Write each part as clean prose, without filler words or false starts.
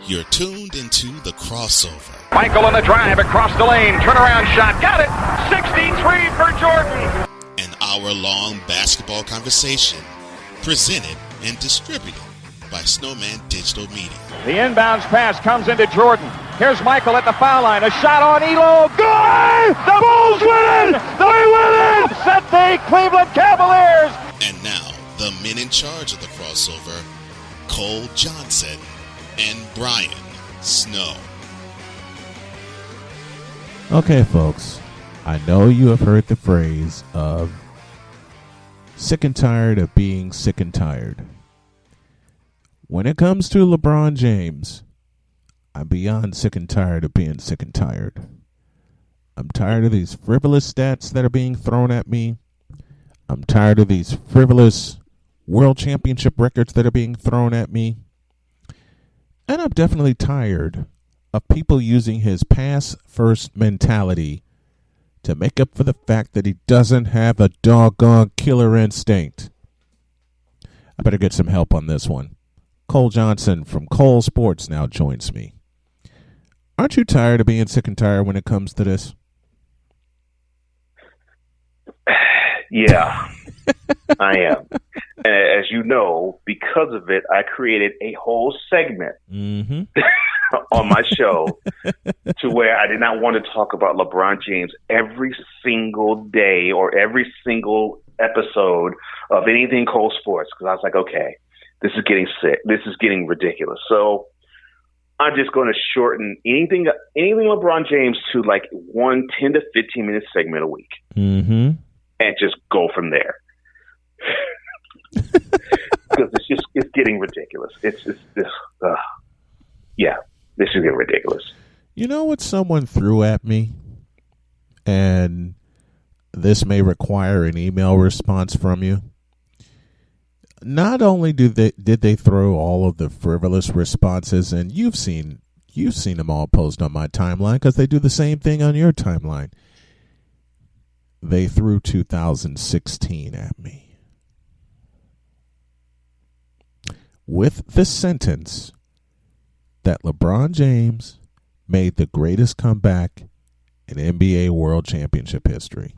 You're tuned into The Crossover. Michael on the drive across the lane. Turnaround shot. Got it. 63 for Jordan. An hour-long basketball conversation presented and distributed by Snowman Digital Media. The inbounds pass comes into Jordan. Here's Michael at the foul line. A shot on Elo. Good! The Bulls win it! They win it! Set the Cleveland Cavaliers. And now, the men in charge of The Crossover, Cole Johnson and Brian Snow. Okay, folks, I know you have heard the phrase of sick and tired of being sick and tired. When it comes to LeBron James, I'm beyond sick and tired of being sick and tired. I'm tired of these frivolous stats that are being thrown at me. I'm tired of these frivolous world championship records that are being thrown at me. And I'm definitely tired of people using his pass-first mentality to make up for the fact that he doesn't have a doggone killer instinct. I better get some help on this one. Cole Johnson from Cole Sports now joins me. Aren't you tired of being sick and tired when it comes to this? Yeah, I am. And as you know, because of it, I created a whole segment on my show to where I did not want to talk about LeBron James every single day or every single episode of anything Cole Sports, because I was like, okay, this is getting sick. This is getting ridiculous. So I'm just going to shorten anything LeBron James to like 1 10 to 15 minute segment a week, and just go from there. Because it's getting ridiculous. This is getting ridiculous. You know what someone threw at me, and this may require an email response from you. Not only did they throw all of the frivolous responses, and you've seen them all post on my timeline because they do the same thing on your timeline. They threw 2016 at me with the sentence that LeBron James made the greatest comeback in NBA World Championship history.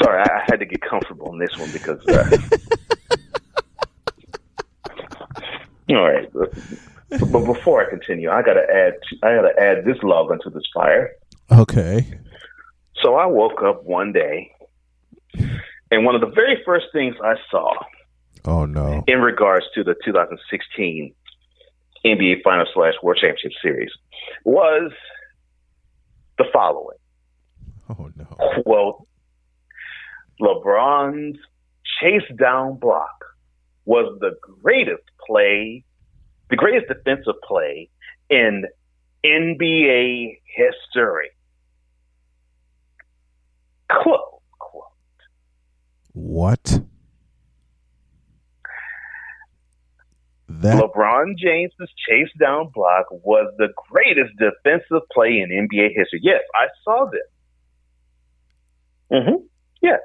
Sorry, I had to get comfortable on this one because. All right, but before I continue, I gotta add this log onto this fire. Okay. So I woke up one day, and one of the very first things I saw. Oh no! In regards to the 2016 NBA Finals / World Championship Series, was the following. Oh no! Quote: LeBron's chase down block was the greatest defensive play in NBA history. Quote. What? LeBron James' chase down block was the greatest defensive play in NBA history. Yes, I saw this. Yeah.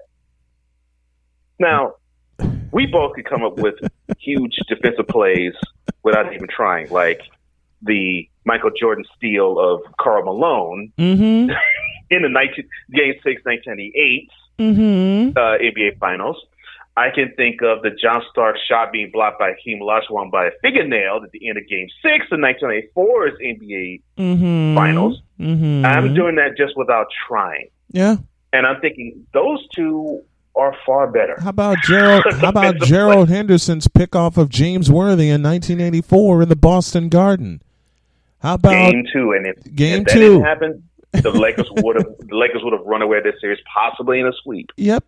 Now, we both could come up with huge defensive plays without even trying, like the Michael Jordan steal of Karl Malone in the Game 6, 1998 NBA Finals. I can think of the John Stark shot being blocked by Hakeem Olajuwon by a fingernail at the end of Game 6 of 1994's NBA Finals. I'm doing that just without trying. Yeah. And I'm thinking those two are far better. How about Gerald Henderson's pickoff of James Worthy in 1984 in the Boston Garden? How about Game 2? And if that didn't happen, the Lakers would have run away this series, possibly in a sweep. Yep.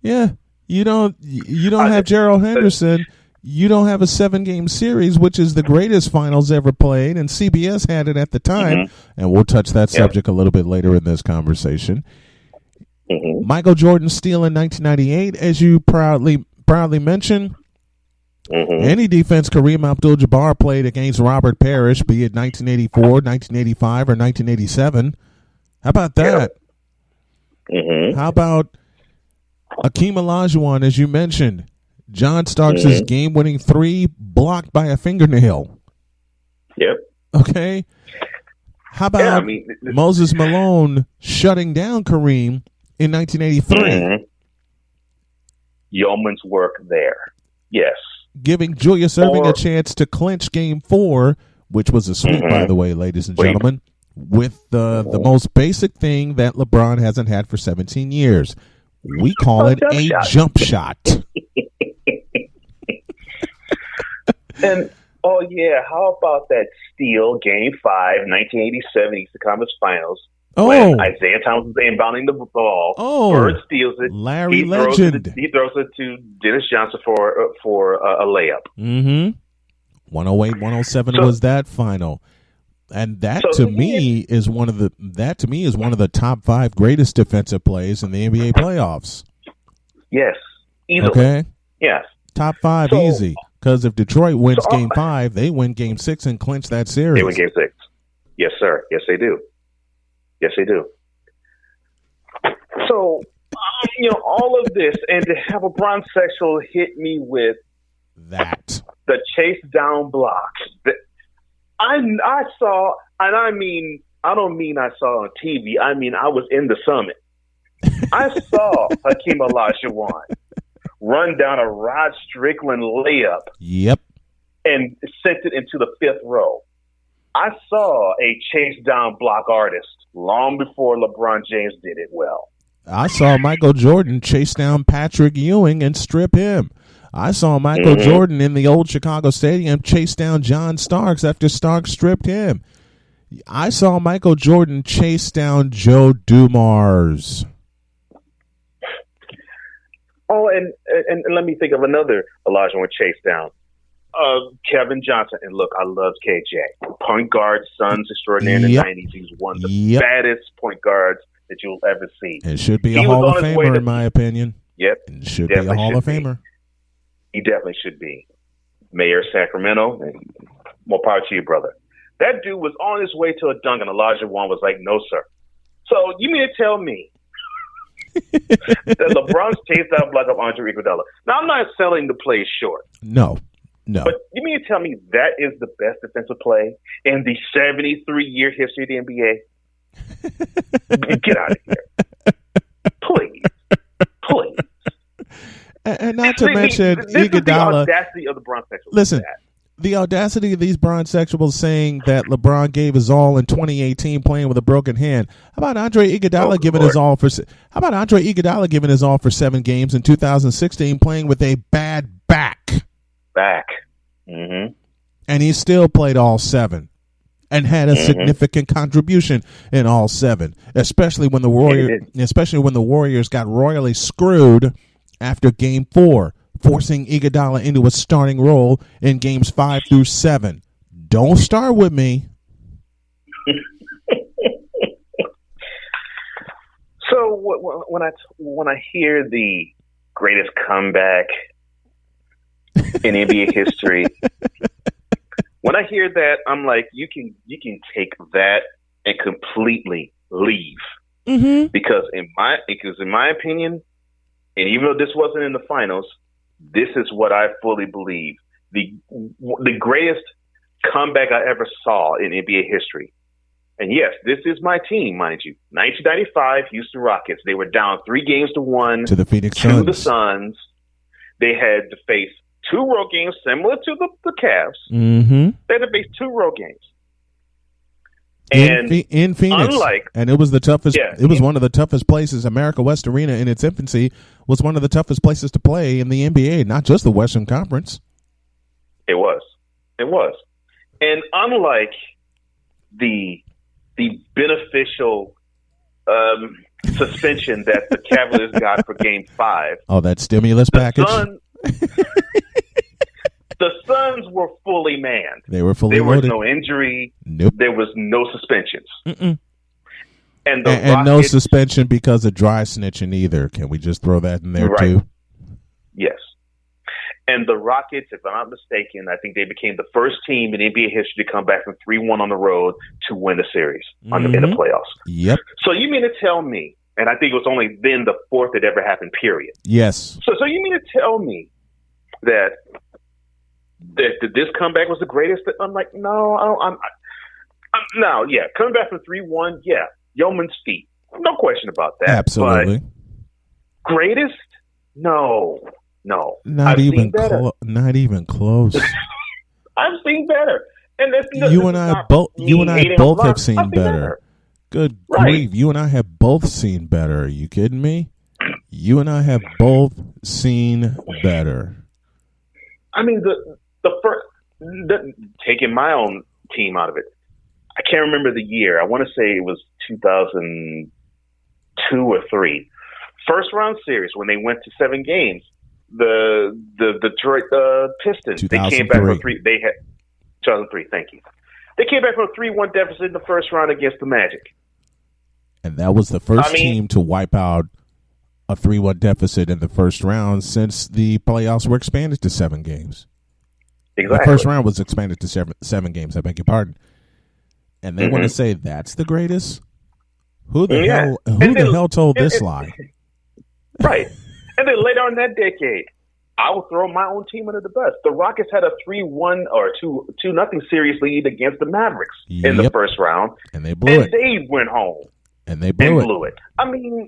Yeah. You don't have Gerald Henderson. You don't have a 7-game series, which is the greatest finals ever played, and CBS had it at the time. And we'll touch that subject a little bit later in this conversation. Michael Jordan steal in 1998, as you proudly mentioned. Any defense Kareem Abdul-Jabbar played against Robert Parrish, be it 1984, 1985, or 1987. How about that? How about Hakeem Olajuwon, as you mentioned, John Starks' game-winning three blocked by a fingernail. Yep. Okay. How about Moses Malone shutting down Kareem in 1983? Yeoman's work there. Yes. Giving Julius Erving a chance to clinch Game 4, which was a sweep, by the way, ladies and gentlemen, with the most basic thing that LeBron hasn't had for 17 years. We call it a jump shot. And, oh, yeah, how about that steal, Game 5, 1987 Eastern Conference Finals, when Isaiah Thomas is inbounding the ball. Bird steals it. Larry Legend. He throws it to Dennis Johnson for a layup. 108-107 was that final. And that to me is one of the top 5 greatest defensive plays in the NBA playoffs. Yes. Easily. Okay? Yes. Top 5 easy. Because if Detroit wins Game 5, they win Game 6 and clinch that series. They win Game 6. Yes, sir. Yes, they do. Yes, they do. So, all of this, and to have a bronzexual hit me with that, the chase down block. I saw, and I mean, I don't mean I saw on TV. I mean, I was in the summit. I saw Hakeem Olajuwon run down a Rod Strickland layup. Yep. And sent it into the 5th row. I saw a chase down block artist long before LeBron James did it well. I saw Michael Jordan chase down Patrick Ewing and strip him. I saw Michael Jordan in the old Chicago Stadium chase down John Starks after Starks stripped him. I saw Michael Jordan chase down Joe Dumars. Oh, and let me think of another Olajuwon chase down. Kevin Johnson. And look, I love KJ. Point guard, Suns extraordinaire in the 90s. He's one of the baddest point guards that you'll ever see. It should be a Hall of Famer, in my opinion. Yep. It should be a Hall of Famer. He definitely should be. Mayor of Sacramento. More power to you, brother. That dude was on his way to a dunk, and Olajuwon was like, no, sir. So you mean to tell me that LeBron's chased out block of Andre Iguodala? Now, I'm not selling the play short. No. But you mean to tell me that is the best defensive play in the 73-year history of the NBA? Get out of here. Please. And not to mention Iguodala. The audacity of the bronzexuals. Listen, the audacity of these bronzexuals saying that LeBron gave his all in 2018 playing with a broken hand. How about Andre Iguodala giving his all for 7 games in 2016 playing with a bad back? Mm-hmm. And he still played all 7 and had a significant contribution in all 7, especially when the Warriors got royally screwed after Game 4, forcing Iguodala into a starting role in Games 5 through 7. Don't start with me. So when I hear the greatest comeback in NBA history, when I hear that, I'm like, you can take that and completely leave, because in my opinion, and even though this wasn't in the finals, this is what I fully believe: the greatest comeback I ever saw in NBA history. And yes, this is my team, mind you. 1995 Houston Rockets. They were down 3-1 to the Phoenix Suns. To the Suns. They had to face 2 road games similar to the Cavs. They had to face 2 road games. And in Phoenix, and it was the toughest. It was one of the toughest places. America West Arena, in its infancy, was one of the toughest places to play in the NBA, not just the Western Conference. It was, and unlike the beneficial suspension that the Cavaliers got for Game 5, that stimulus package. The Suns were fully manned. They were fully There loaded. was no injury. Nope. There was no suspensions. And no suspension because of dry snitching either. Can we just throw that in there too? Yes. And the Rockets, if I'm not mistaken, I think they became the first team in NBA history to come back from 3-1 on the road to win the series in the playoffs. Yep. So you mean to tell me, and I think it was only then the fourth that ever happened, period. Yes. So you mean to tell me that this comeback was the greatest. I'm like, no, coming back from 3-1, yeah, yeoman's feat, no question about that. Absolutely. But greatest? No. Not even close. I've seen better. And you and I both have seen better. Good grief. You and I have both seen better. Are you kidding me? You and I have both seen better. I mean, the first, taking my own team out of it, I can't remember the year. I want to say it was 2002 or 3. First round series when they went to 7 games. The Detroit Pistons. They came back from 3. They had 2003. Thank you. They came back from a 3-1 deficit in the first round against the Magic. And that was the first team to wipe out a 3-1 deficit in the first round since the playoffs were expanded to 7 games. Exactly. The first round was expanded to 7 games. I beg your pardon. And they want to say that's the greatest? Who the hell told this lie? Right. And then later on that decade, I will throw my own team under the bus. The Rockets had a 3-1 or 2-0 series lead against the Mavericks in the first round. And they blew it. They went home. And they blew it. I mean,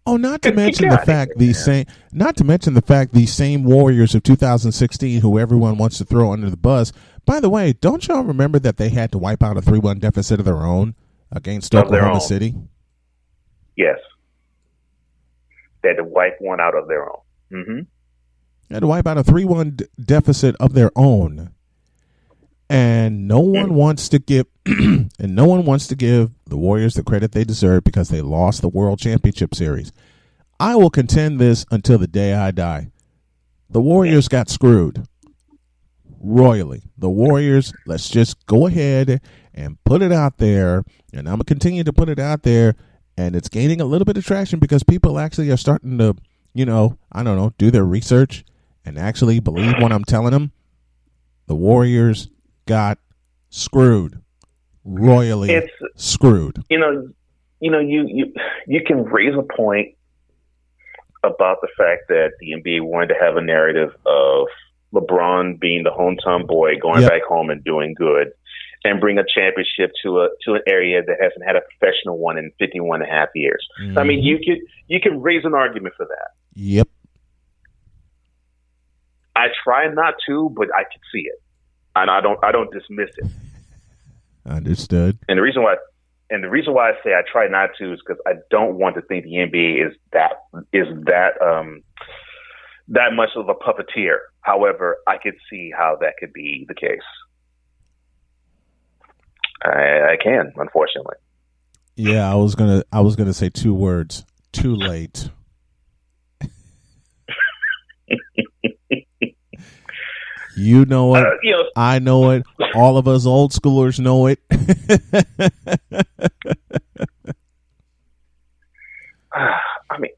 not to mention the fact these same Warriors of 2016 who everyone wants to throw under the bus. By the way, don't y'all remember that they had to wipe out a 3-1 deficit of their own against Oklahoma City? Yes. They had to wipe one out of their own. Mm-hmm. They had to wipe out a 3-1 deficit of their own. And no one wants to give the Warriors the credit they deserve because they lost the World Championship Series. I will contend this until the day I die. The Warriors got screwed royally. The Warriors, let's just go ahead and put it out there, and I'm going to continue to put it out there, and it's gaining a little bit of traction because people actually are starting to, do their research and actually believe what I'm telling them. The Warriors got screwed, royally screwed. You can raise a point about the fact that the NBA wanted to have a narrative of LeBron being the hometown boy, going back home and doing good, and bring a championship to an area that hasn't had a professional one in 51 and a half years. Mm-hmm. I mean, you can raise an argument for that. Yep. I try not to, but I can see it, and I don't dismiss it. Understood. And the reason why I say I try not to is because I don't want to think the NBA is that much of a puppeteer. However, I could see how that could be the case. I can, unfortunately. Yeah, I was gonna say 2 words. Too late. You know it. I know it. All of us old schoolers know it. I mean,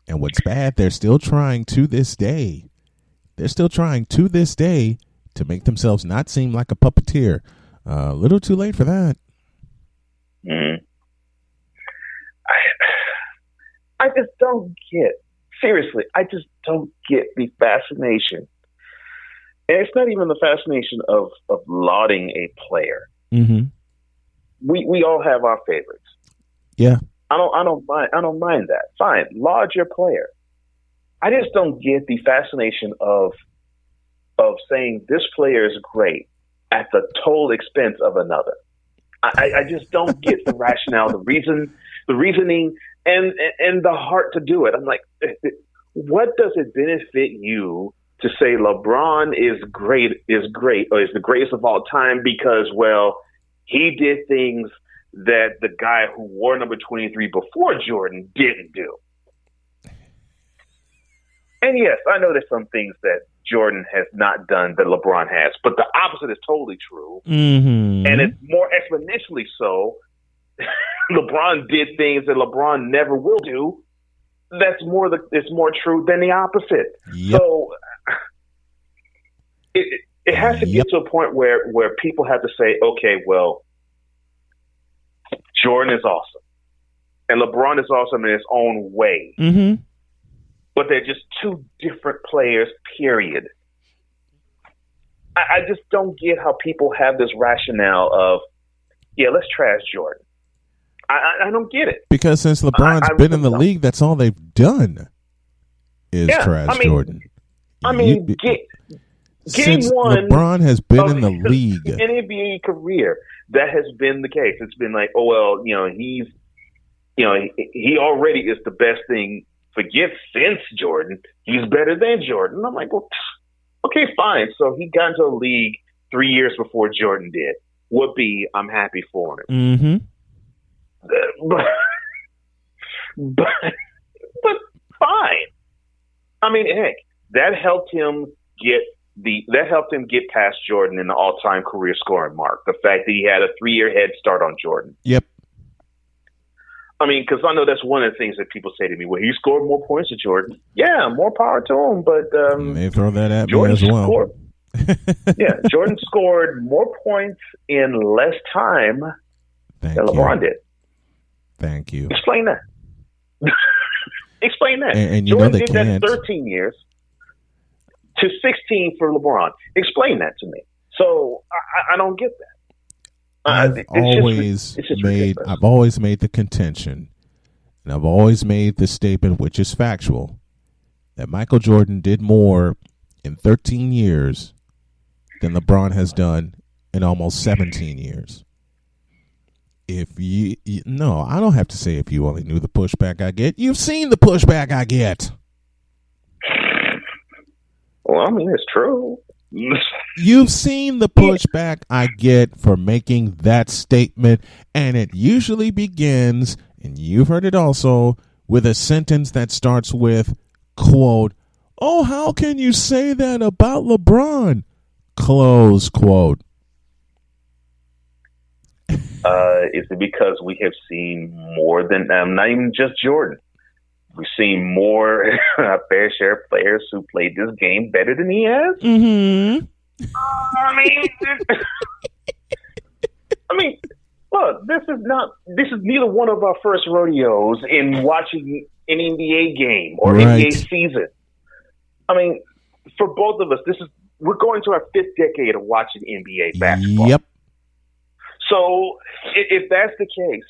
and what's bad, they're still trying to this day. To make themselves not seem like a puppeteer. A little too late for that. Mm. I just don't get. Seriously, I just don't get the fascination. And it's not even the fascination of lauding a player. Mm-hmm. We all have our favorites. Yeah. I don't mind that. Fine, laud your player. I just don't get the fascination of saying this player is great at the total expense of another. I just don't get the rationale, the reasoning, and the heart to do it. I'm like, what does it benefit you to say LeBron is great, or is the greatest of all time because, well, he did things that the guy who wore number 23 before Jordan didn't do. And yes, I know there's some things that Jordan has not done that LeBron has, but the opposite is totally true. Mm-hmm. And it's more exponentially so. LeBron did things that LeBron never will do. It's more true than the opposite. Yep. So it has to get to a point where people have to say, okay, well, Jordan is awesome, and LeBron is awesome in his own way. Mm-hmm. but they're just two different players, period. I just don't get how people have this rationale of, let's trash Jordan. I don't get it. Because since LeBron's been in the league, that's all they've done is trash Jordan. Game one, LeBron has been in the league, in NBA career, that has been the case. It's been like, he already is the best thing. Forget since Jordan, he's better than Jordan. I'm like, well, okay, fine. So he got into the league 3 years before Jordan did. I'm happy for him. Mm-hmm. But fine. I mean, heck, that helped him get past Jordan in the all-time career scoring mark. The fact that he had a 3-year head start on Jordan. Yep. I mean, because I know that's one of the things that people say to me. Well, he scored more points than Jordan. Yeah, more power to him. But they throw that at Jordan me as well. Jordan scored more points in less time than LeBron did. Thank you. Explain that. Explain that. And Jordan they did can't. That 13 years to 16 for LeBron. Explain that to me. So I don't get that. I've always made the contention, and I've always made the statement, which is factual, that Michael Jordan did more in 13 years than LeBron has done in almost 17 years. I don't have to say if you only knew the pushback I get. You've seen the pushback I get. Well, I mean, it's true. You've seen the pushback I get for making that statement, and it usually begins, and you've heard it also, with a sentence that starts with, quote, "Oh, how can you say that about LeBron?" Close quote. Is it because we have seen more than not even just Jordan? We've seen more fair share players who played this game better than he has. Mm-hmm. I mean, look, this is neither one of our first rodeos in watching an NBA game or NBA season. I mean, for both of us, we're going to our 5th decade of watching NBA basketball. Yep. So if that's the case,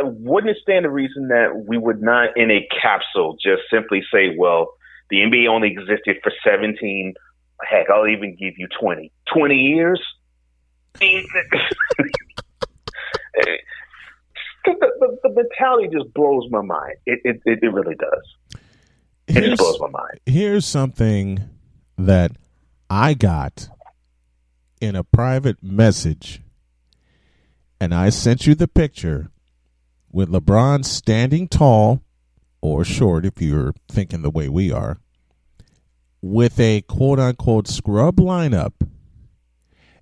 wouldn't it stand to reason that we would not, in a capsule, just simply say, well, the NBA only existed for 17, heck, I'll even give you 20 years? The mentality just blows my mind. It really does. It just blows my mind. Here's something that I got in a private message, and I sent you the picture with LeBron standing tall, or short if you're thinking the way we are, with a quote-unquote scrub lineup.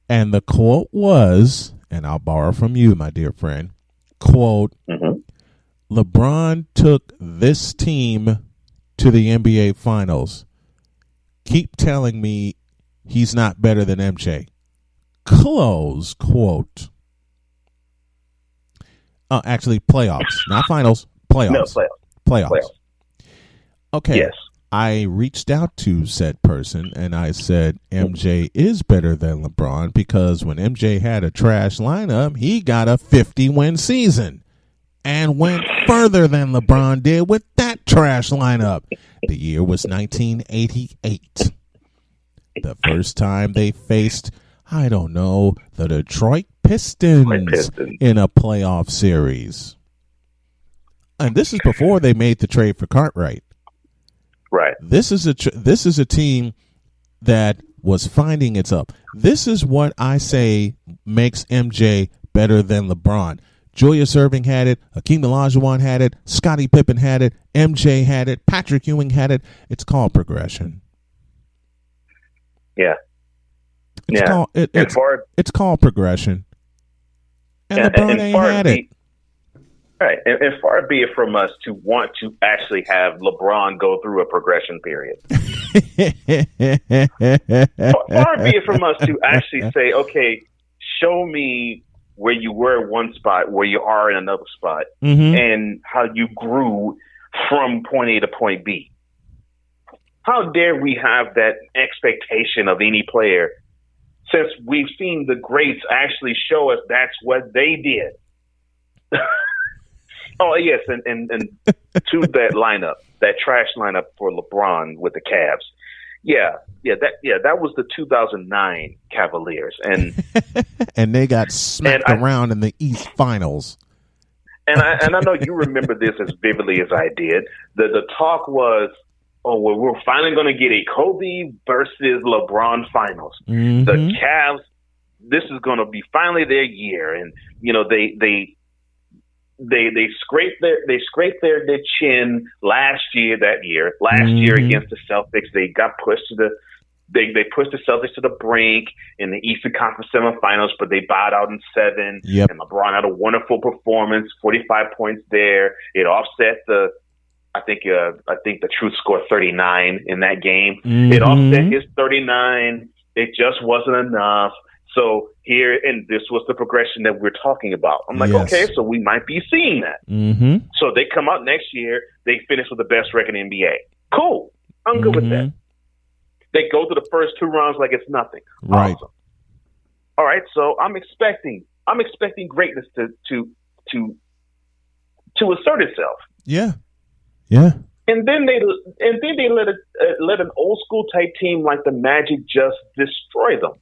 And the quote was, and I'll borrow from you, my dear friend, quote, "LeBron took this team to the NBA Finals. Keep telling me he's not better than MJ." Close quote. Actually, playoffs, not finals. Playoffs. No, Playoffs. Okay. Yes. I reached out to said person and I said, MJ is better than LeBron because when MJ had a trash lineup, he got a 50-win season and went further than LeBron did with that trash lineup. The year was 1988. The first time they faced, I don't know, the Detroit Pistons in a playoff series. And this is before they made the trade for Cartwright. Right. This is a team that was finding its up. This is what I say makes MJ better than LeBron. Julius Erving had it. Hakeem Olajuwon had it. Scottie Pippen had it. MJ had it. Patrick Ewing had it. It's called progression. Yeah. It's called progression. And LeBron ain't had it. Right. And far be it from us to want to actually have LeBron go through a progression period. Far be it from us to actually say, okay, show me where you were in one spot, where you are in another spot, and how you grew from point A to point B. How dare we have that expectation of any player since we've seen the greats actually show us that's what they did. Oh, yes, and to that lineup, that trash lineup for LeBron with the Cavs. That was the 2009 Cavaliers, and and they got smacked around in the East Finals. And I know you remember this as vividly as I did. The talk was, we're finally going to get a Kobe versus LeBron finals. Mm-hmm. The Cavs, this is going to be finally their year, and they scraped their chin last year against the Celtics. They got pushed to they pushed the Celtics to the brink in the Eastern Conference semifinals, but they bowed out in 7. Yep. And LeBron had a wonderful performance, 45 points there. It offset I think the truth scored 39 in that game. Mm-hmm. It offset his 39. It just wasn't enough. So and this was the progression that we're talking about. I'm like, yes. Okay, so we might be seeing that. Mm-hmm. So they come out next year, they finish with the best record in the NBA. Cool. I'm good with that. They go to the first 2 rounds like it's nothing. Right. Awesome. All right, so I'm expecting greatness to assert itself. Yeah. Yeah. And then they let an old school type team like the Magic just destroy them.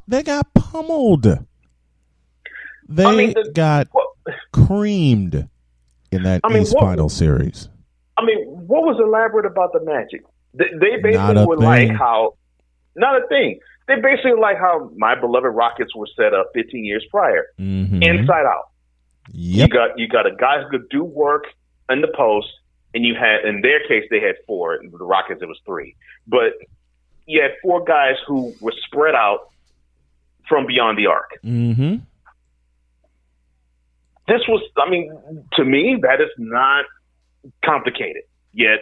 They got pummeled. They got creamed in that East Final series. I mean, what was elaborate about the Magic? They basically were like how not a thing. They basically like how my beloved Rockets were set up 15 years prior, inside out. Yep. You got a guy who could do work in the post. And you had, in their case, they had 4. In the Rockets, it was 3. But you had 4 guys who were spread out from beyond the arc. Mm-hmm. This was, to me, that is not complicated. Yet,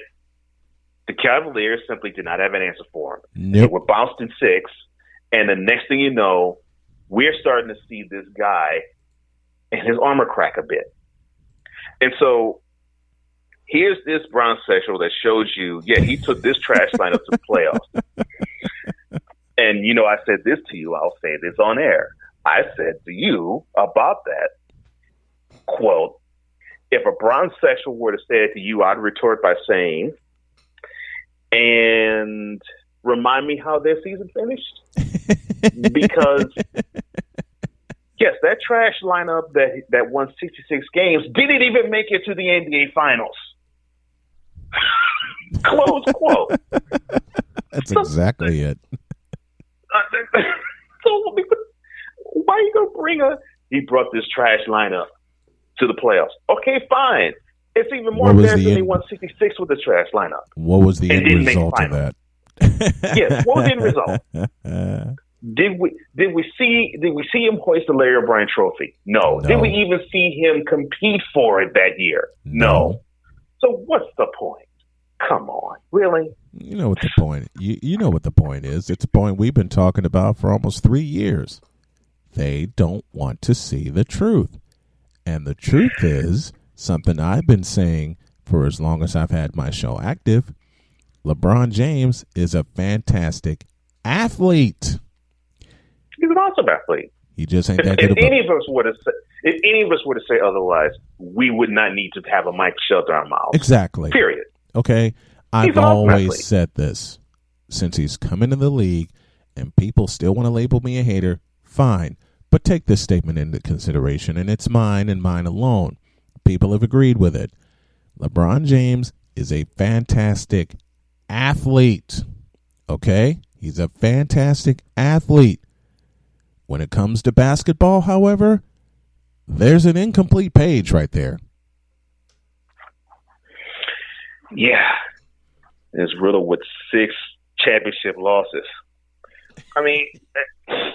the Cavaliers simply did not have an answer for him. Nope. They were bounced in 6. And the next thing you know, we're starting to see this guy and his armor crack a bit. And so, here's this Bron special that shows you, he took this trash lineup to the playoffs. And, I said this to you. I'll say this on air. I said to you about that, quote, if a Bron special were to say it to you, I'd retort by saying, and remind me how their season finished? Because, yes, that trash lineup that won 66 games didn't even make it to the NBA Finals. Close quote. That's exactly it. So why are you going to bring he brought this trash lineup to the playoffs. Okay, fine. It's even more embarrassing they won 66 with the trash lineup. What was the end result of that? Yes, what was the end result? Did we see him hoist the Larry O'Brien trophy? No. Did we even see him compete for it that year? No. So what's the point? Come on, really? You know what the point? You know what the point is. It's a point we've been talking about for almost 3 years. They don't want to see the truth, and the truth is something I've been saying for as long as I've had my show active. LeBron James is a fantastic athlete. He's an awesome athlete. He just ain't that good. If any of us were to say otherwise, we would not need to have a mic shelter our mouths. Exactly. Period. Okay. I've always said this since he's come into the league, and people still want to label me a hater. Fine. But take this statement into consideration, and it's mine and mine alone. People have agreed with it. LeBron James is a fantastic athlete. Okay? He's a fantastic athlete. When it comes to basketball, however, there's an incomplete page right there. Yeah. It's riddled with 6 championship losses. I mean,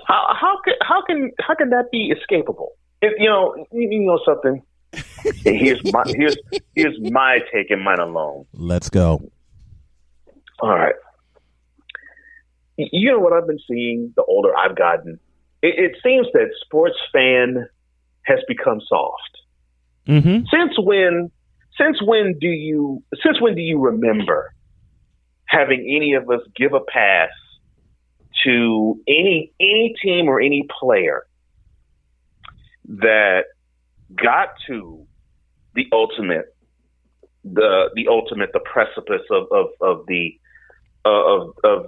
how can that be escapable? You know something. Here's my take and mine alone. Let's go. All right. You know what I've been seeing the older I've gotten? It seems that sports fan has become soft. Mm-hmm. Since when since when do you remember having any of us give a pass to any team or any player that got to the precipice of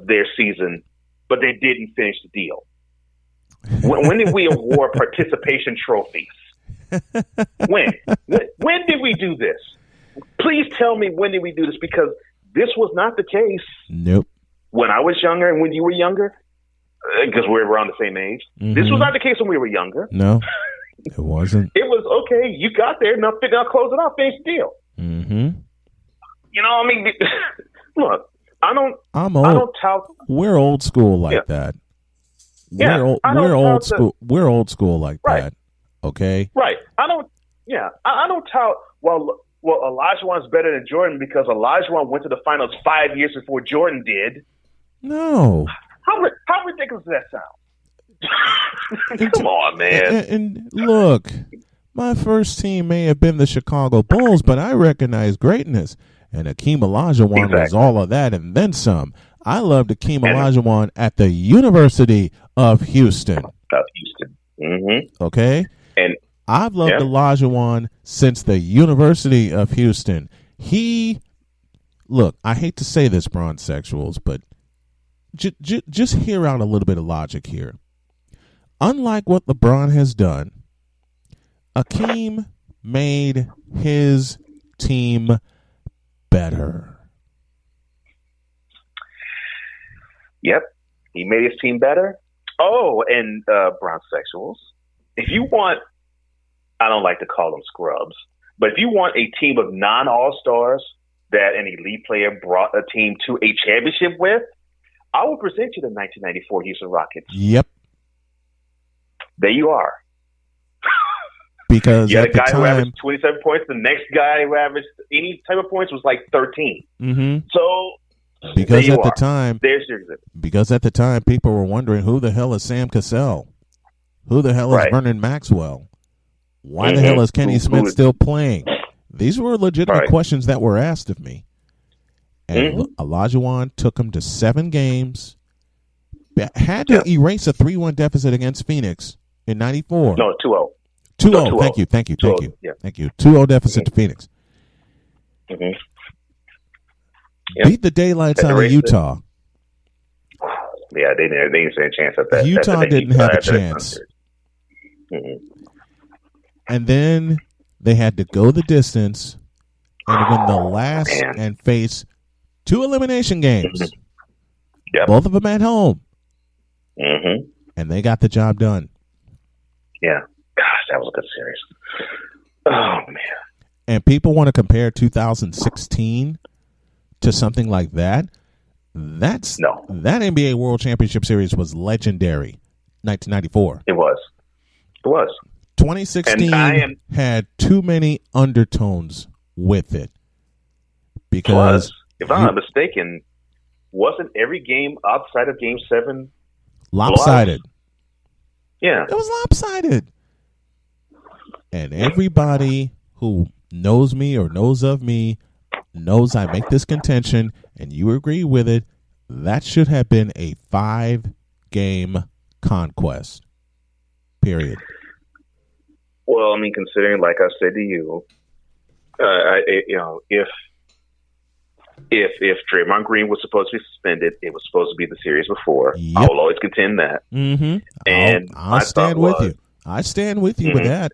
their season, but they didn't finish the deal? When did we award participation trophies? When did we do this? Please tell me, when did we do this? Because this was not the case. Nope. When I was younger and when you were younger, because we're around the same age. Mm-hmm. This was not the case when we were younger. No, it wasn't. It was, okay, you got there, now close it out, finish the deal. Mm-hmm. You know, I mean, look, I'm old. I don't tout. We're old school like that. We're old school. We're old school like that. Okay. Right. I don't tout. Well, Olajuwon's better than Jordan because Olajuwon went to the finals 5 years before Jordan did. No. How ridiculous does that sound? Come on, man. And look, my first team may have been the Chicago Bulls, but I recognize greatness. And Akeem Olajuwon was all of that and then some. I loved Akeem Olajuwon at the University of Houston. Mm-hmm. Okay? And I've loved Olajuwon since the University of Houston. Look, I hate to say this, Bronze Sexuals, but just hear out a little bit of logic here. Unlike what LeBron has done, Akeem made his team better. Yep, he made his team better. Oh, and Bronze Sexuals, if you want, I don't like to call them scrubs, but if you want a team of non-all-stars that an elite player brought a team to a championship with, I will present you the 1994 Houston Rockets. Yep. There you are. Because you had at a guy the time, who averaged 27 points. The next guy who averaged any type of points was like 13. Mm-hmm. So because at the time, there's your exhibit. Because at the time, people were wondering who the hell is Sam Cassell, who the hell is Vernon Maxwell, why the hell is Kenny Smith still playing? These were legitimate questions that were asked of me. And Olajuwon took him to 7 games. Had to erase a 3-1 deficit against Phoenix in '94. No, 2-0. 2-0. No, 2-0. Thank you. Thank you. 2-0 deficit to Phoenix. Mm-hmm. Beat the daylights out of Utah. Yeah, they didn't stand a chance at that. Utah didn't have a chance. And then they had to go the distance and win the last and face 2 elimination games. Yep. Both of them at home. Mm-hmm. And they got the job done. Yeah. Gosh, that was a good series. Oh, man. And people want to compare 2016 to something like that. That NBA World Championship Series was legendary. 1994. It was. 2016 had too many undertones with it. Because if I'm not mistaken, wasn't every game outside of Game 7 lopsided? Yeah. It was lopsided. And everybody who knows me or knows of me knows I make this contention, and you agree with it. That should have been a 5-game conquest. Period. Well, I mean, considering, like I said to you, if Draymond Green was supposed to be suspended, it was supposed to be the series before. Yep. I will always contend that. Mm-hmm. And I'll stand with you. I stand with you with that.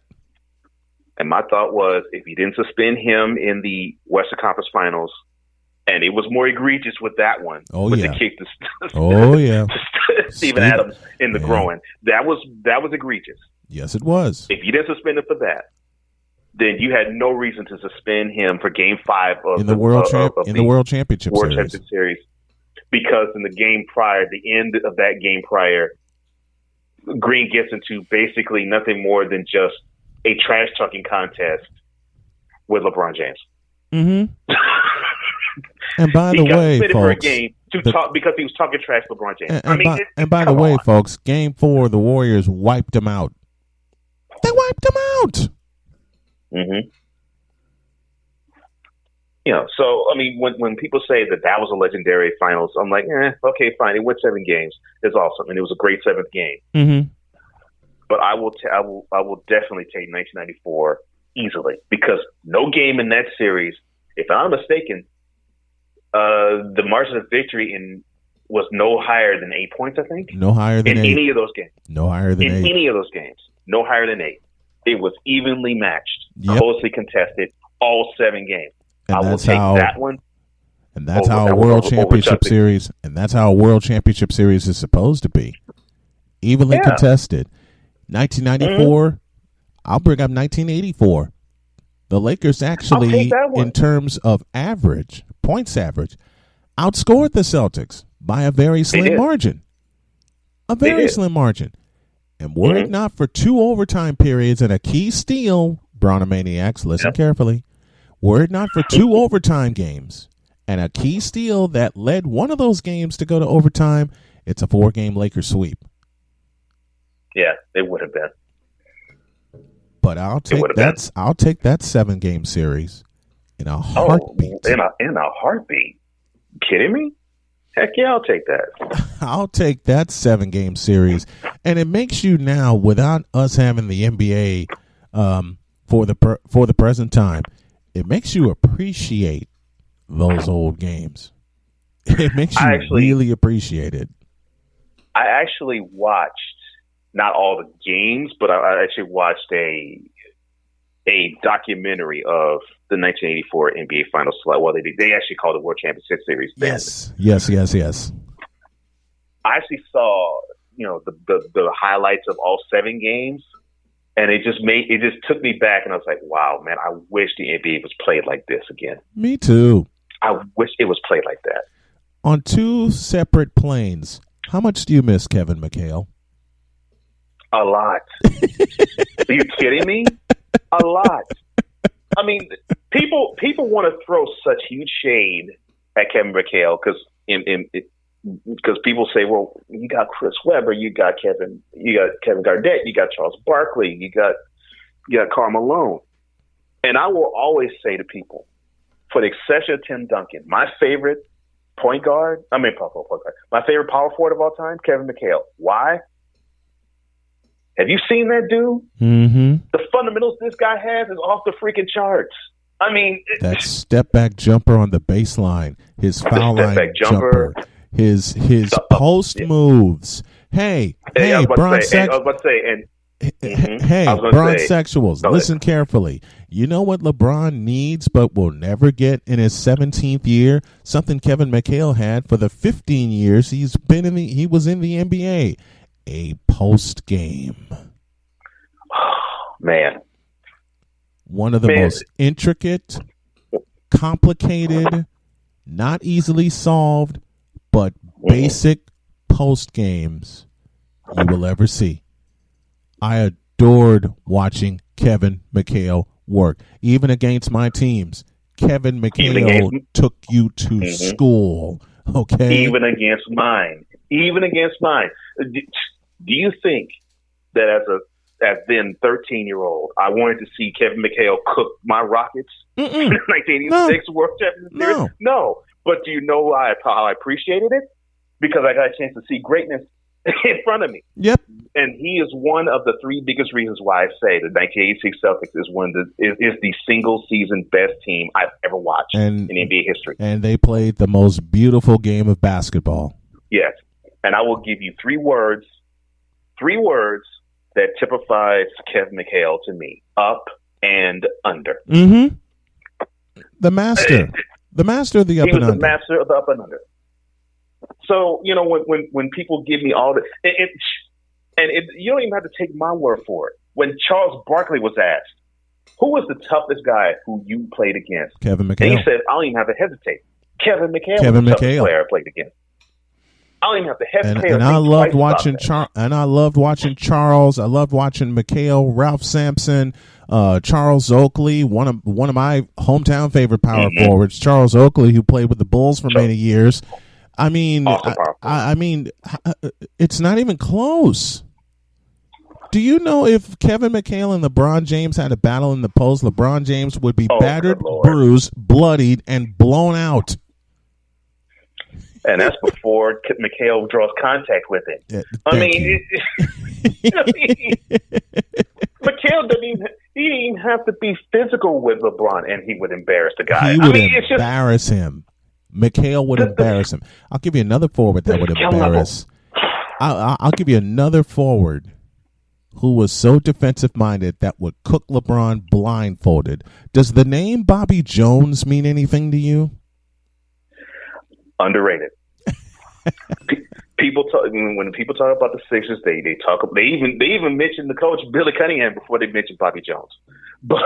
And my thought was, if you didn't suspend him in the Western Conference Finals, and it was more egregious with that one, with the kick to Steven Adams in the groin, that was egregious. Yes, it was. If you didn't suspend him for that, then you had no reason to suspend him for Game 5 of the World Championship Series, because in the game prior, the end of that game prior, Green gets into basically nothing more than just a trash talking contest with LeBron James. Mm-hmm. And by the way, folks, for a game because he was talking trash to LeBron James. And by the way, folks, Game 4, the Warriors wiped him out. They wiped him out. Mm-hmm. So I mean, when people say that was a legendary finals, I'm like, okay, fine. It went 7 games. It's awesome, and it was a great 7th game. Mm-hmm. But I will definitely take 1994 easily, because no game in that series, if I'm not mistaken, the margin of victory was no higher than 8 points. I think no higher than in 8. any of those games. No higher than 8 in any of those games. No higher than 8. It was evenly matched, Yep. closely contested, all 7 games. And I will that's take how that one. And that's how a World Championship Series. And that's how a World Championship Series is supposed to be. Evenly contested. 1994. I'll bring up 1984. The Lakers actually, in terms of average, points average, outscored the Celtics by a very slim margin. A very slim margin. And were it not for 2 overtime periods and a key steal, Brownomaniacs, listen carefully, were it not for 2 overtime games and a key steal that led one of those games to go to overtime, it's a 4-game Lakers sweep. Yeah, it would have been. But I'll take that 7-game series in a heartbeat. In a heartbeat? Kidding me? Heck yeah, I'll take that. I'll take that 7-game series, and it makes you now, without us having the NBA for the present time, it makes you appreciate those old games. It makes you really appreciate it. I actually watched not all the games, but I actually watched a documentary of the 1984 NBA Finals. Well, they actually called it World Championship Series. Yes. I actually saw the highlights of all 7 games, and it just took me back, and I was like, wow, man, I wish the NBA was played like this again. Me too. I wish it was played like that. On 2 separate planes, how much do you miss Kevin McHale? A lot. Are you kidding me? A lot. I mean, people want to throw such huge shade at Kevin McHale because people say, well, you got Chris Webber, you got Kevin Garnett, you got Charles Barkley, you got Karl Malone, and I will always say to people, for the exception of Tim Duncan, my favorite my favorite power forward of all time, Kevin McHale. Why? Have you seen that dude? Mm-hmm. The fundamentals this guy has is off the freaking charts. I mean, that step back jumper on the baseline, his foul line jumper, his post moves. Hey, Bron Sexuals, listen carefully. You know what LeBron needs but will never get in his 17th year? Something Kevin McHale had for the 15 years he was in the NBA. A post game. Man. One of the most intricate, complicated, not easily solved, but basic post games you will ever see. I adored watching Kevin McHale work, even against my teams. Kevin McHale took you to school, okay? Even against mine. Do you think that as then 13-year-old, I wanted to see Kevin McHale cook my Rockets in the 1986 World Championship Series? No. But do you know how I appreciated it? Because I got a chance to see greatness in front of me. Yep. And he is one of the 3 biggest reasons why I say the 1986 Celtics is the single season best team I've ever watched in NBA history. And they played the most beautiful game of basketball. Yes. And I will give you 3 words that typifies Kevin McHale to me: up and under. Mm-hmm. The master of the up and under. He was the master of the up and under. So, when people give me all the, you don't even have to take my word for it. When Charles Barkley was asked, who was the toughest guy who you played against? Kevin McHale. And he said, I don't even have to hesitate. Kevin McHale was the toughest player I played against. I don't even have to hesitate. And I loved watching Charles. I loved watching McHale, Ralph Sampson, Charles Oakley, one of my hometown favorite power forwards, Charles Oakley, who played with the Bulls for many years. I mean, I mean, it's not even close. Do you know if Kevin McHale and LeBron James had a battle in the post, LeBron James would be battered, bruised, bloodied, and blown out. And that's before McHale draws contact with him. Yeah, McHale he didn't even have to be physical with LeBron, and he would embarrass the guy. He would embarrass him. McHale would embarrass him. I'll give you another forward that would embarrass. I'll give you another forward who was so defensive-minded that would cook LeBron blindfolded. Does the name Bobby Jones mean anything to you? Underrated. When people talk about the Sixers, they even mention the coach Billy Cunningham before they mention Bobby Jones. But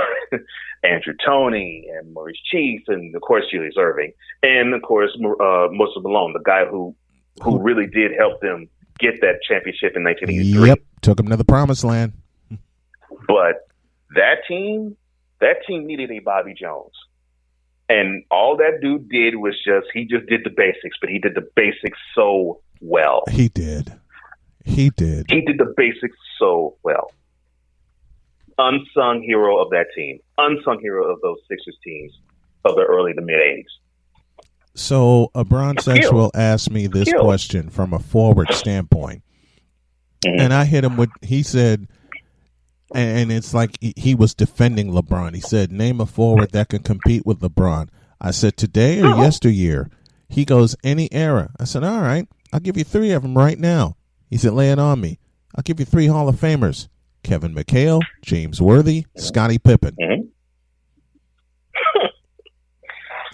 Andrew Toney and Maurice Cheeks and of course Julius Erving and of course Moses Malone, the guy who really did help them get that championship in 1983. Yep, took them to the promised land. But that team needed a Bobby Jones. And all that dude did was he just did the basics, but he did the basics so well. He did. He did the basics so well. Unsung hero of that team. Unsung hero of those Sixers teams of the early to mid-'80s. So a Bronsexual asked me this question from a forward standpoint. Mm-hmm. And I hit him with, he said, and it's like he was defending LeBron. He said, name a forward that can compete with LeBron. I said, today or yesteryear? He goes, any era. I said, all right, I'll give you 3 of them right now. He said, lay it on me. I'll give you 3 Hall of Famers. Kevin McHale, James Worthy, Scottie Pippen. Mm-hmm.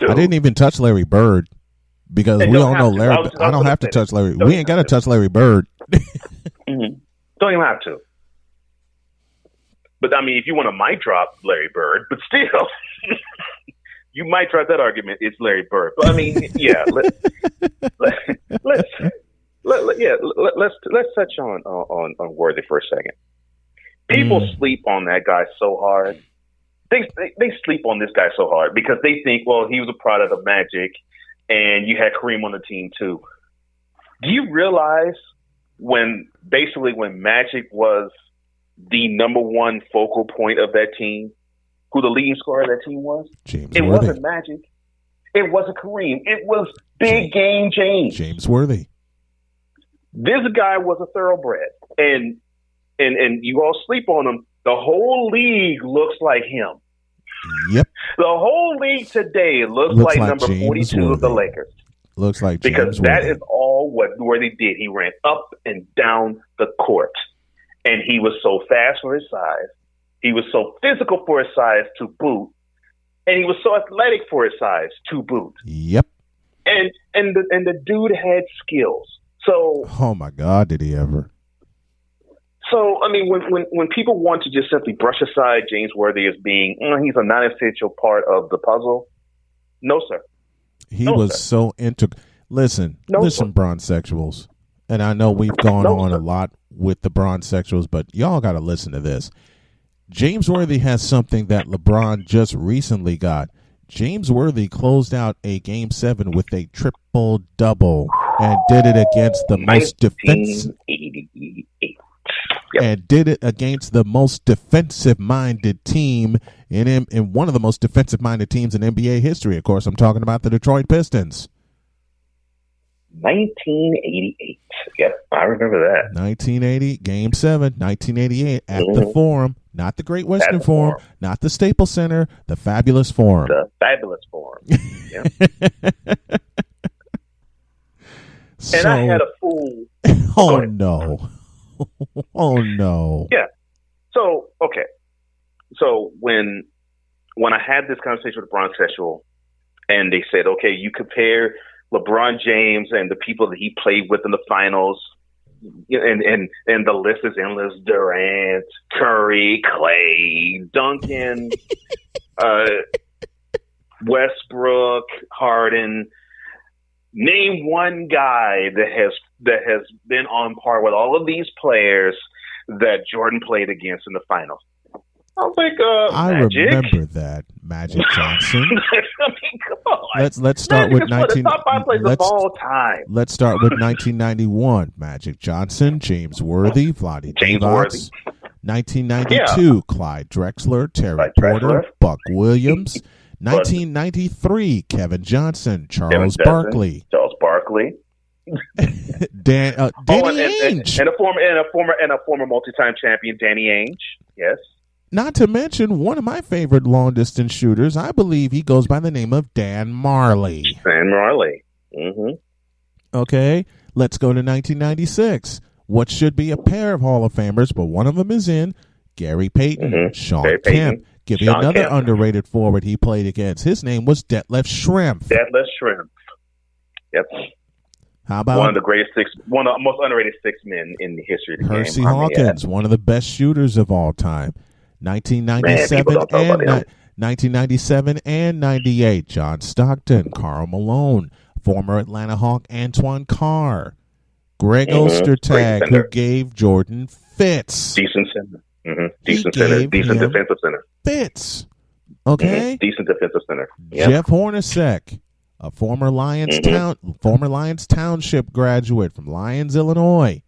I didn't even touch Larry Bird because we all know Larry. I don't have to touch Larry. We ain't got to touch Larry Bird. Mm-hmm. Don't even have to. But, I mean, if you want to mic drop Larry Bird, but still, you might drop that argument. It's Larry Bird. But, I mean, yeah, let's touch on Worthy for a second. People sleep on that guy so hard. They sleep on this guy so hard because they think, well, he was a product of Magic, and you had Kareem on the team too. Do you realize when Magic was the number one focal point of that team, who the leading scorer of that team was? James It Worthy. wasn't Magic. It wasn't Kareem. It was Big Game James. James Worthy. This guy was a thoroughbred, and you all sleep on him. The whole league looks like him. Yep. The whole league today looks like number James 42 Worthy. of the Lakers. Looks like James because that Worthy. is all what Worthy did. He ran up and down the court, and he was so fast for his size. He was so physical for his size to boot, and he was so athletic for his size to boot. Yep. And the dude had skills. So, oh my God, did he ever? So, I mean, when people want to just simply brush aside James Worthy as being, he's a non-essential part of the puzzle, no, sir. He was so integral. Listen, Bronsexuals, and I know we've gone on a lot with the Bronsexuals, but y'all got to listen to this. James Worthy has something that LeBron just recently got. James Worthy closed out a Game 7 with a triple-double and did it against the most defensive. 1988. Yep. And did it against the most defensive-minded team in one of the most defensive-minded teams in NBA history. Of course, I'm talking about the Detroit Pistons. 1988. Yep, I remember that. 1980, Game 7, 1988, at the Forum. Not the Great Western Forum, not the Staples Center, the Fabulous Forum. The Fabulous Forum. Yeah. And I had a full... Oh, no. Oh, no. Yeah. So, okay. So, when I had this conversation with the Bronsexual, and they said, okay, you compare LeBron James and the people that he played with in the finals, and the list is endless: Durant, Curry, Clay, Duncan, Westbrook, Harden. Name one guy that has been on par with all of these players that Jordan played against in the finals. I was like, I Magic. remember that, Magic Johnson. I mean, come on. Let's start with 19. Top 5 players of all time. Let's start with 1991. Magic Johnson, James Worthy, Vlade Divac, 1992, Clyde Drexler, Terry Porter, Buck Williams. 1993, Kevin Johnson, Charles Barkley. Danny Ainge. And a former multi-time champion, Danny Ainge. Yes. Not to mention one of my favorite long-distance shooters. I believe he goes by the name of Dan Marley. Dan Marley. Mm-hmm. Okay, let's go to 1996. What should be a pair of Hall of Famers, but one of them is in Gary Payton, Sean Kemp. Give me another underrated forward he played against. His name was Detlef Schrempf. Yep. How about one of the most underrated six men in the history of the game? Hersey Hawkins, one of the best shooters of all time. 1997 and 98, John Stockton, Karl Malone, former Atlanta Hawk Antoine Carr, Greg Ostertag, who gave Jordan fits. Decent center. Decent defensive center. Fits. Okay? Decent defensive center. Yep. Jeff Hornacek, a former Lions Township graduate from Lyons, Illinois.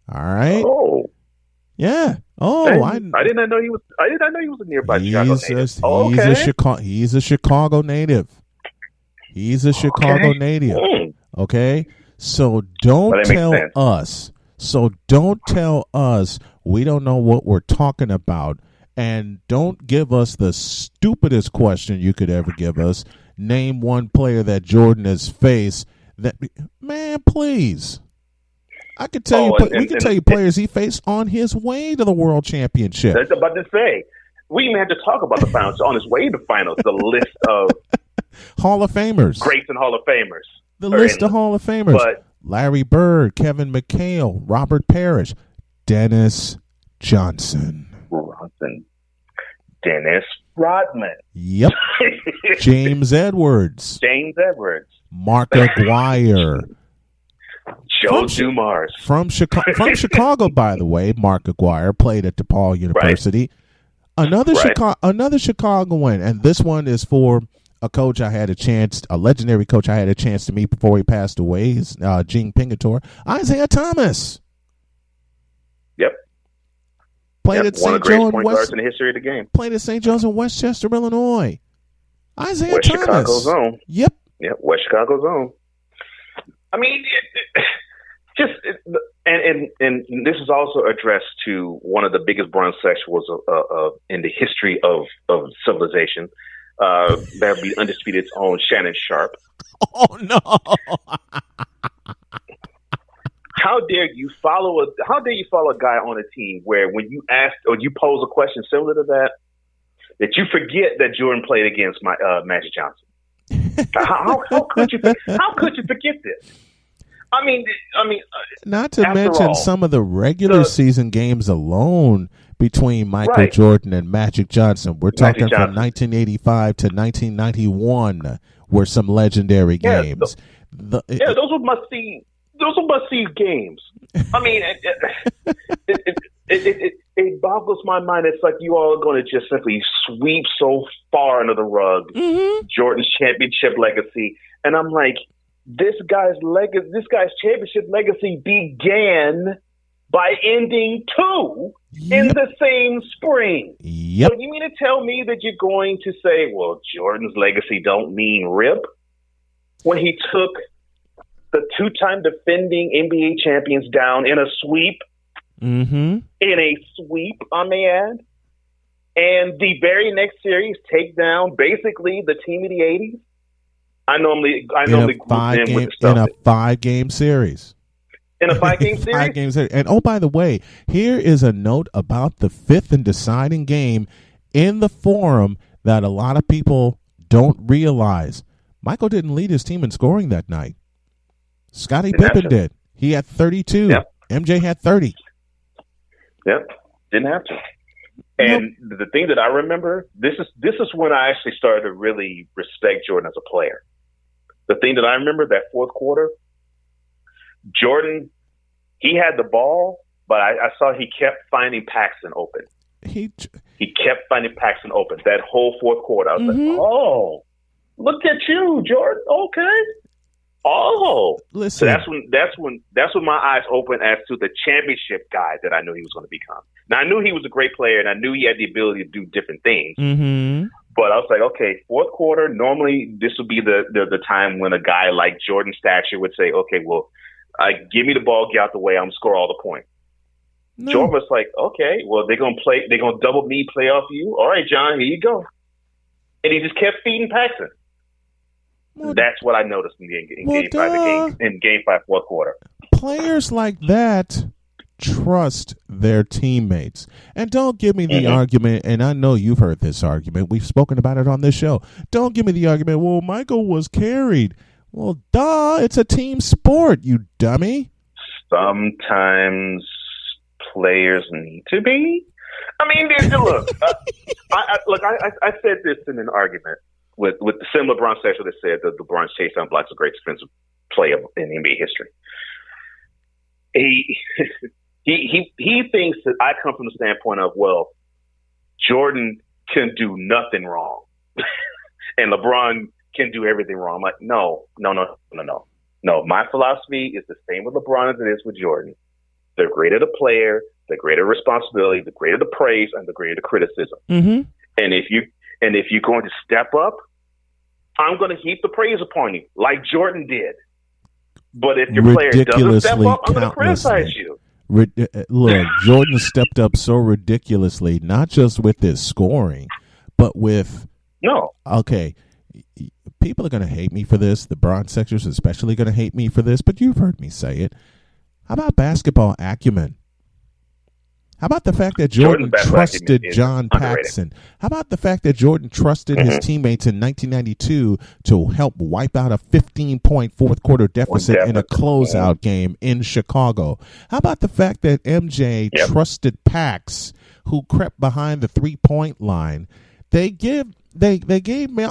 All right. Oh. Yeah. Oh, I did not know he was a nearby Chicago native. He's a Chicago native. He's a Chicago native. Okay? So don't tell us we don't know what we're talking about, and don't give us the stupidest question you could ever give us. Name one player that Jordan has faced. Man, please. I could tell we can tell you players he faced on his way to the World Championship. That's about to say. We even had to talk about the finals on his way to finals. The list of Hall of Famers, greats and Hall of Famers. The list of Hall of Famers: Larry Bird, Kevin McHale, Robert Parrish, Dennis Johnson, Dennis Rodman. Yep. James Edwards, Mark Aguirre. Joe Dumars. From Chicago, by the way, Mark Aguirre played at DePaul University. Right. Another Chicagoan, and this one is for a legendary coach I had a chance to meet before he passed away. Is Gene Pingatore, Isaiah Thomas. Yep. Played at St. Joe in the history of the game. Played at St. Joe's in Westchester, Illinois. Isaiah Thomas. Chicago zone. Yep. West Chicago zone. I mean, and this is also addressed to one of the biggest bronzosexuals in the history of civilization. That would be Undisputed's own Shannon Sharpe. Oh no! How dare you follow a guy on a team where when you ask or you pose a question similar to that you forget that Jordan played against Magic Johnson? How could you forget this? I mean, not to mention some of the regular season games alone between Michael Jordan and Magic Johnson. We're talking from 1985 to 1991 were some legendary games. Those were must-see games. I mean, it boggles my mind. It's like you all are going to just simply sweep so far under the rug Jordan's championship legacy, and I'm like, this guy's championship legacy began by ending two in the same spring. Yep. So you mean to tell me that you're going to say, well, Jordan's legacy don't mean rip, when he took the two-time defending NBA champions down in a sweep? In a sweep, I may add. And the very next series take down basically the team of the 80s. I normally in a 5-game series. In a 5-game series? 5-game series. And oh, by the way, here is a note about the fifth and deciding game in the forum that a lot of people don't realize. Michael didn't lead his team in scoring that night. Scottie Pippen did. He had 32. Yep. MJ had 30. Yep. Didn't have to. And the thing that I remember, this is when I actually started to really respect Jordan as a player. The thing that I remember, that fourth quarter, Jordan, he had the ball, but I saw he kept finding Paxson open. He kept finding Paxson open that whole fourth quarter. I was like, oh, look at you, Jordan. Okay. Oh, Listen. so that's when my eyes opened as to the championship guy that I knew he was going to become. Now I knew he was a great player, and I knew he had the ability to do different things. Mm-hmm. But I was like, okay, fourth quarter. Normally, this would be the time when a guy like Jordan Stature would say, okay, well, give me the ball, get out the way, I'm gonna score all the points. No. Jordan was like, okay, well, they're gonna double me, play off you. All right, John, here you go. And he just kept feeding Paxson. Well, that's what I noticed in Game 5, fourth quarter. Players like that trust their teammates. And don't give me the argument, and I know you've heard this argument. We've spoken about it on this show. Don't give me the argument, well, Michael was carried. Well, duh, it's a team sport, you dummy. Sometimes players need to be. I mean, look, I said this in an argument with the same LeBron special that said that LeBron's chase down blocks a great defensive player in NBA history. He thinks that I come from the standpoint of, well, Jordan can do nothing wrong, and LeBron can do everything wrong. I'm like, no. My philosophy is the same with LeBron as it is with Jordan. The greater the player, the greater responsibility, the greater the praise, and the greater the criticism. Mm-hmm. And if you're going to step up, I'm going to heap the praise upon you, like Jordan did. But if your player doesn't step up, I'm going to criticize you. Look, Jordan stepped up so ridiculously, not just with his scoring, but with okay, people are going to hate me for this. The Bron sectors especially going to hate me for this, but you've heard me say it. How about basketball acumen? How about the fact that Jordan trusted John Paxson? How about the fact that Jordan trusted his teammates in 1992 to help wipe out a 15-point fourth quarter deficit in a closeout game in Chicago? How about the fact that MJ trusted Pax, who crept behind the 3-point line? They gave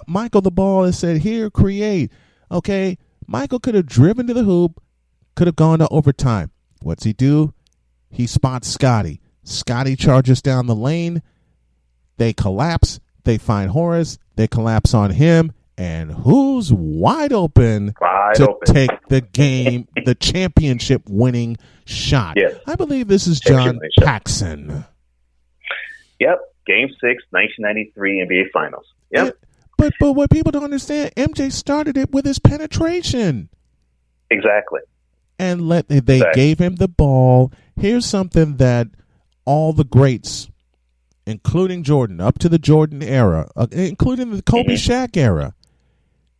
Michael the ball and said, "Here, create." Okay, Michael could have driven to the hoop, could have gone to overtime. What's he do? He spots Scotty. Scotty charges down the lane. They collapse. They find Horace. They collapse on him. And who's wide open to take the game, the championship winning shot? Yes. I believe this is John Paxson. Yep. Game 6, 1993 NBA Finals. Yep. But what people don't understand, MJ started it with his penetration. Exactly. And they gave him the ball. Here's something that all the greats, including Jordan, up to the Jordan era, including the Kobe Shaq era.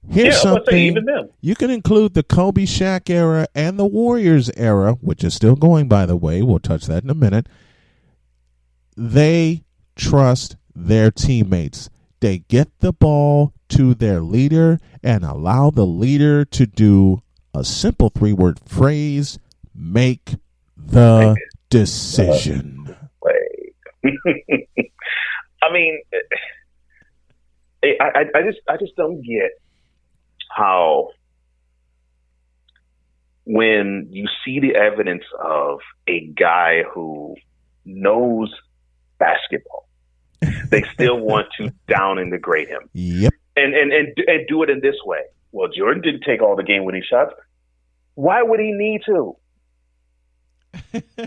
Here's something you can include the Kobe Shaq era and the Warriors era, which is still going, by the way. We'll touch that in a minute. They trust their teammates. They get the ball to their leader and allow the leader to do a simple 3-word phrase: make the decision. I mean, I just don't get how when you see the evidence of a guy who knows basketball, they still want to down and degrade him. Yep. And do it in this way. Well, Jordan didn't take all the game-winning shots. Why would he need to?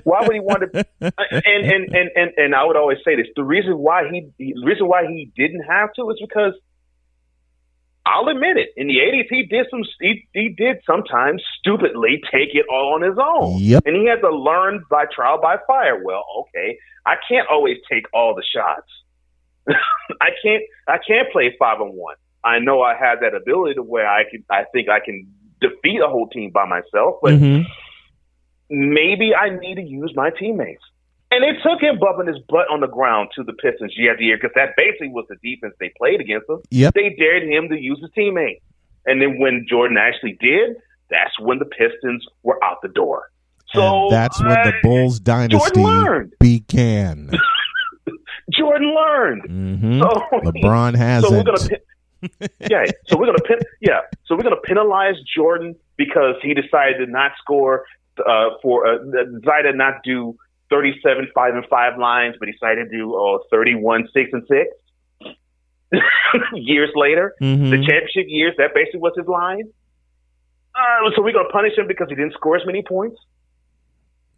Why would he want to? And I would always say this: the reason why he didn't have to is because, I'll admit it, in the '80s he did sometimes stupidly take it all on his own. Yep. And he had to learn by trial by fire. Well, okay, I can't always take all the shots. I can't play 5-on-1. I know I have that ability to where I think I can defeat a whole team by myself, but maybe I need to use my teammates. And it took him bumping his butt on the ground to the Pistons year after year, because that basically was the defense they played against them. Yep. They dared him to use his teammates. And then when Jordan actually did, that's when the Pistons were out the door. So and that's when the Bulls dynasty began. Jordan learned. Mm-hmm. So, LeBron hasn't. So we're gonna penalize Jordan because he decided to not score decided to not do 37 5-and-5 lines, but decided to do 31 6-and-6. Years later, the championship years, that basically was his line. So we're going to punish him because he didn't score as many points?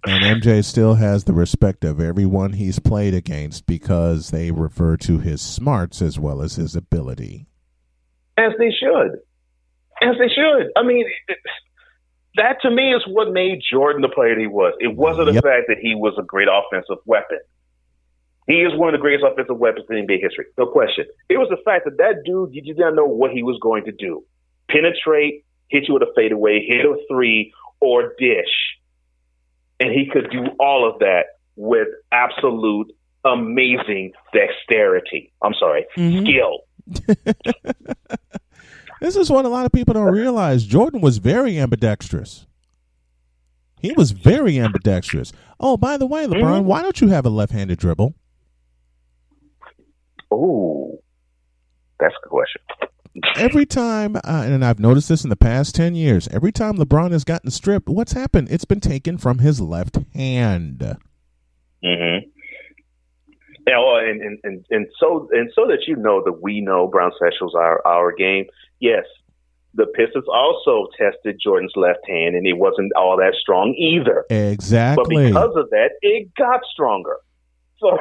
And MJ still has the respect of everyone he's played against because they refer to his smarts as well as his ability. As they should. As they should. I mean, that to me is what made Jordan the player he was. It wasn't the fact that he was a great offensive weapon. He is one of the greatest offensive weapons in NBA history. No question. It was the fact that that dude, you did not know what he was going to do. Penetrate, hit you with a fadeaway, hit a three, or dish. And he could do all of that with absolute amazing dexterity. I'm sorry, skill. This is what a lot of people don't realize. Jordan was very ambidextrous. He was very ambidextrous. Oh, by the way, LeBron, why don't you have a left-handed dribble? Oh, that's a good question. Every time, and I've noticed this in the past 10 years, every time LeBron has gotten stripped, what's happened? It's been taken from his left hand. Mm-hmm. Yeah, well, and so that you know that we know Brown Specials are our game. Yes, the Pistons also tested Jordan's left hand, and it wasn't all that strong either. Exactly. But because of that, it got stronger. So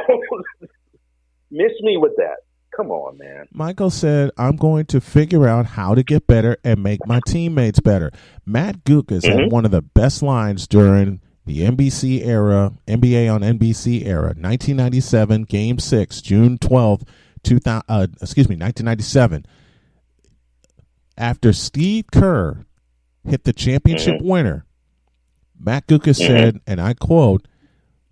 miss me with that. Come on, man. Michael said, I'm going to figure out how to get better and make my teammates better. Matt Guokas had one of the best lines during the NBC era, NBA on NBC era, 1997, Game 6, June 12th, 1997. After Steve Kerr hit the championship winner, Matt Guokas said, and I quote,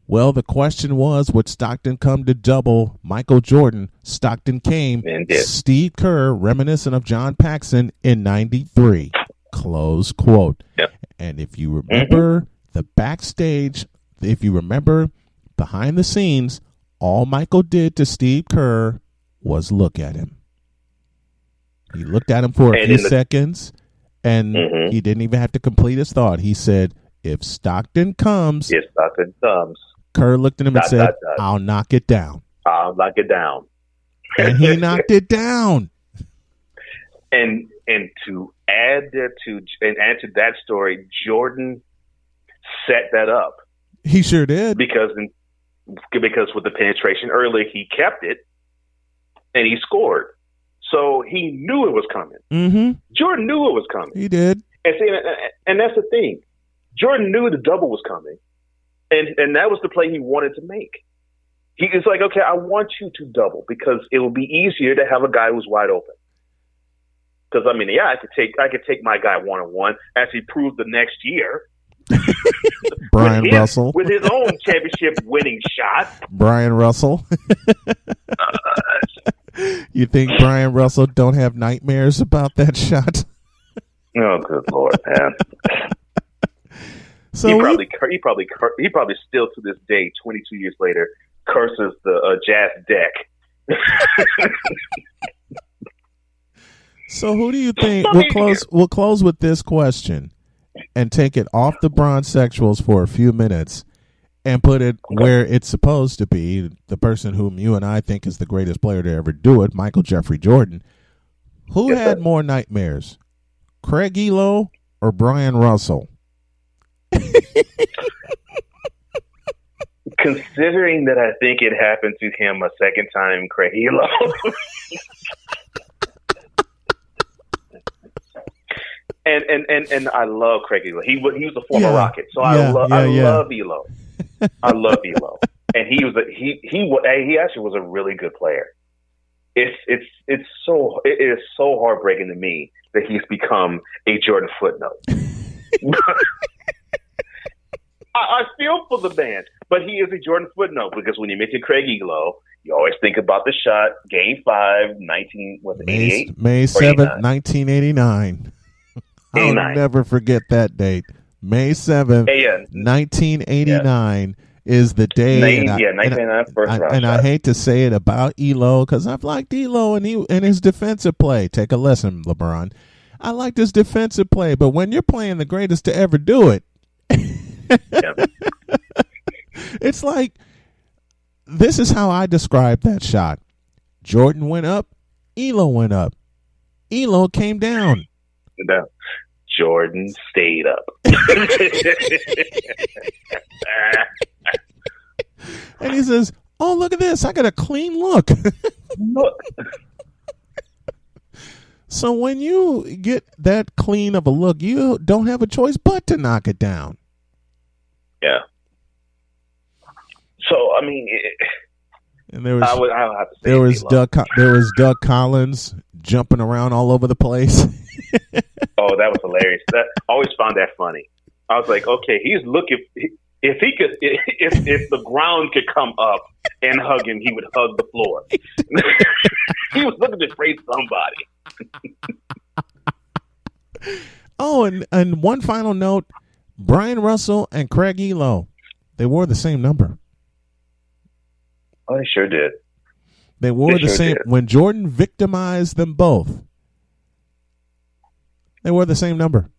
well, the question was, would Stockton come to double Michael Jordan? Stockton came. Steve Kerr, reminiscent of John Paxson in 93. Close quote. Yep. And if you remember the backstage, if you remember behind the scenes, all Michael did to Steve Kerr was look at him. He looked at him for a few seconds, and he didn't even have to complete his thought. He said, if Stockton comes, Kerr looked at him and said, I'll knock it down. I'll knock it down. And he knocked it down. And to add to that story, Jordan set that up. He sure did. Because with the penetration early, he kept it and he scored. So he knew it was coming. Jordan knew it was coming. He did. And that's the thing. Jordan knew the double was coming. And that was the play he wanted to make. He was like, okay, I want you to double because it will be easier to have a guy who's wide open. Because I mean, yeah, I could take my guy 1-on-1 as he proved the next year. Brian Russell with his own championship winning shot. Brian Russell. You think Brian Russell don't have nightmares about that shot? Oh, good Lord, man. So he probably still to this day, 22 years later, curses the Jazz deck. So who do you think we'll close with this question and take it off the Bronze Sexuals for a few minutes and put it where it's supposed to be, the person whom you and I think is the greatest player to ever do it, Michael Jeffrey Jordan. Who had more nightmares, Craig Elo or Brian Russell? Considering that I think it happened to him a second time, Craig Elo. and I love Craig Elo. He was a former Rocket, so I love Elo. I love Elo, and he actually was a really good player. It is so heartbreaking to me that he's become a Jordan footnote. I feel for the man, but he is a Jordan footnote because when you mention Craig Elo, you always think about the shot, Game 5, 1988? May 7th, 1989. I'll never forget that date. May 7th, 1989 is the day. 1989 first round. And I hate to say it about Elo because I've liked Elo and his defensive play. Take a lesson, LeBron. I liked his defensive play, but when you're playing the greatest to ever do it, it's like, this is how I describe that shot. Jordan went up, Elo went up. Elo came down. Jordan stayed up. And he says, "Oh, look at this! I got a clean look." Look. So when you get that clean of a look, you don't have a choice but to knock it down. Yeah. So I mean, And there was I would have to say there was Doug Collins jumping around all over the place. Oh, that was hilarious. I always found that funny. I was like, okay, he's looking. If he could, if the ground could come up and hug him, he would hug the floor. He was looking to raise somebody. Oh, and one final note: Brian Russell and Craig Elo, they wore the same number. Oh, they sure did. They wore the same. When Jordan victimized them both, they wore the same number.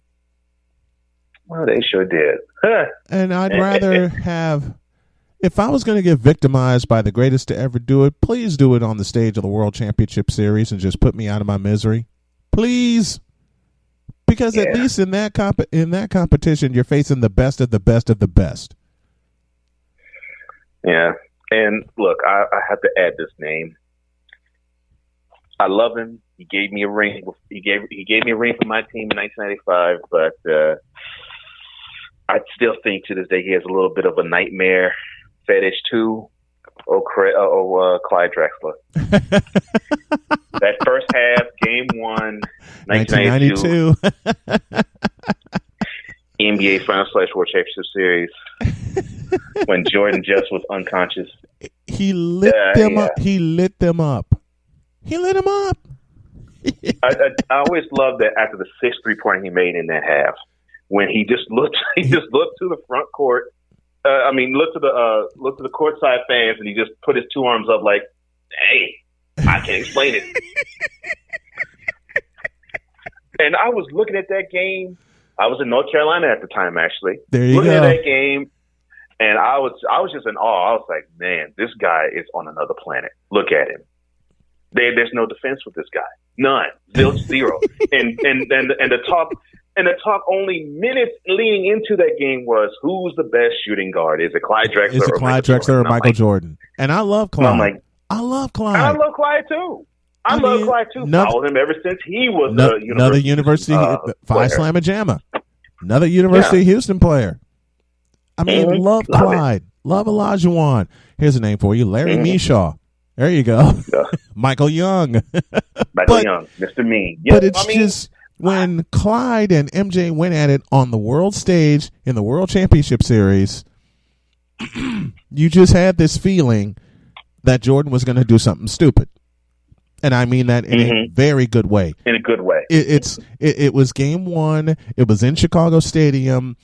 Well, they sure did. And I'd rather have, if I was going to get victimized by the greatest to ever do it, please do it on the stage of the World Championship Series and just put me out of my misery. Please. Because at least in that competition, you're facing the best of the best of the best. Yeah. And look, I have to add this name. I love him. He gave me a ring. He gave me a ring for my team in 1995, but I still think to this day he has a little bit of a nightmare fetish too. Clyde Drexler. That first half, game 1, 1992. NBA Finals / World Championship Series. When Jordan just was unconscious. He lit them up. He lit them up. I always loved that after the 6th 3-pointer he made in that half, when he just looked to the front court. Looked to the courtside fans, and he just put his 2 arms up like, "Hey, I can explain it." And I was looking at that game. I was in North Carolina at the time, actually. There you looking go. At that game, and I was just in awe. I was like, "Man, this guy is on another planet. Look at him. There's no defense with this guy. None. Zero. and the talk only minutes leading into that game was, who's the best shooting guard? Is it Clyde Drexler? Is it Clyde Drexler or Michael Jordan? And I love Clyde. I love Clyde. I love Clyde too. I love Clyde too. Followed him ever since he was another University Phi Slamma Jamma. Another University of Houston player. I mean, love Clyde. Love Olajuwon. Here's a name for you, Larry Mishaw. There you go. Yeah. Michael Young. Young, Mr. Mean. But it's just when Clyde and MJ went at it on the world stage in the World Championship Series, you just had this feeling that Jordan was going to do something stupid. And I mean that in a very good way. In a good way. It was game 1. It was in Chicago Stadium.